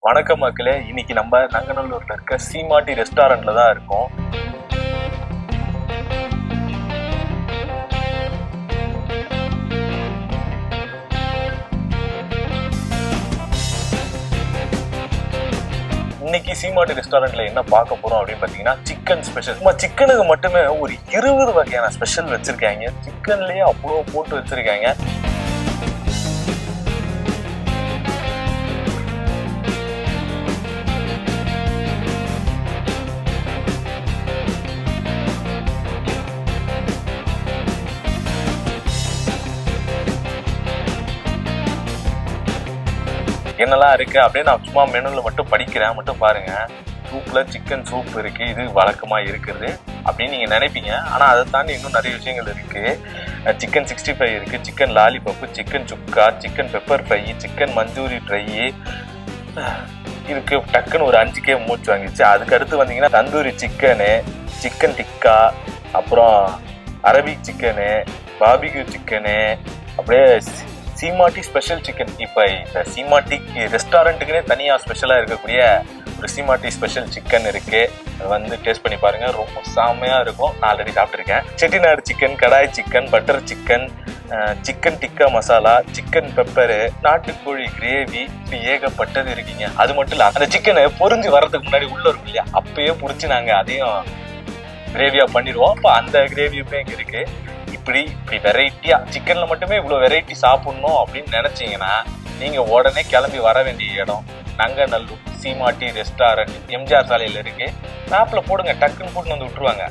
வணக்கம் மக்களே, இன்னைக்கு நம்ம நங்கநல்லூர்ல இருக்க சீமாட்டி ரெஸ்டாரண்ட்ல தான் இருக்கோம். இன்னைக்கு சீமாட்டி ரெஸ்டாரண்ட்ல என்ன பார்க்க போறோம் அப்படின்னு பாத்தீங்கன்னா சிக்கன் ஸ்பெஷல். சிக்கனுக்கு மட்டுமே ஒரு 20 வகையான ஸ்பெஷல் வச்சிருக்காங்க. சிக்கன்லயே அவ்வளோ போட்டு வச்சிருக்காங்க. என்னெல்லாம் இருக்கு அப்படின்னு நான் சும்மா மெனுல மட்டும் படிக்கிறேன், மட்டும் பாருங்க. சூப்ல சிக்கன் சூப் இருக்கு, இது வழக்கமா இருக்குது அப்படின்னு நீங்க நினைப்பீங்க. ஆனா அதை தாண்டி இன்னும் நிறைய விஷயங்கள் இருக்கு. சிக்கன் 65 இருக்கு, chicken lollipop, chicken sukka, chicken pepper fry, chicken manchurian fry இதுக்கு டக்குன்னு ஒரு 5K மூச்சு வாங்கிச்சு. அதுக்கு அடுத்து வந்தீங்கன்னா தந்தூரி சிக்கனு, சிக்கன் டிக்கா, அப்புறம் அரபிக் சிக்கனு, பாபிக்யூ சிக்கனு, அப்படியே சீமாட்டி ஸ்பெஷல் சிக்கன். இப்போ இந்த சீமாட்டி ரெஸ்டாரண்ட்டுக்குன்னே தனியாக ஸ்பெஷலாக இருக்கக்கூடிய ஒரு சீமாட்டி ஸ்பெஷல் சிக்கன் இருக்கு. அது வந்து டேஸ்ட் பண்ணி பாருங்க, ரொம்ப செம்மையாக இருக்கும். நான் ஆல்ரெடி சாப்பிட்ருக்கேன். Chettinad chicken, kadai chicken, butter chicken, chicken tikka masala, chicken pepper, நாட்டுக்கோழி கிரேவி, இப்படி ஏகப்பட்டது இருக்குங்க. அது மட்டும் இல்லை, அந்த சிக்கனை பொரிஞ்சு வர்றதுக்கு முன்னாடி உள்ள இருக்கும் இல்லையா, அப்பயே பிடிச்சி நாங்கள் அதையும் கிரேவியா பண்ணிடுவோம். இப்போ அந்த கிரேவியுமே இங்கே இருக்கு. இப்படி வெரைட்டியா சிக்கன்ல மட்டுமே இவ்வளவு வெரைட்டி சாப்பிடணும் அப்படின்னு நினைச்சீங்கன்னா நீங்க உடனே கிளம்பி வர வேண்டிய இடம் நங்கநல்லூர் சீமாட்டி ரெஸ்டாரண்ட். எம்ஜிஆர் சாலையில இருக்கு. மேப்ல போடுங்க, டக்குன்னு போட்டு வந்து விட்டுருவாங்க.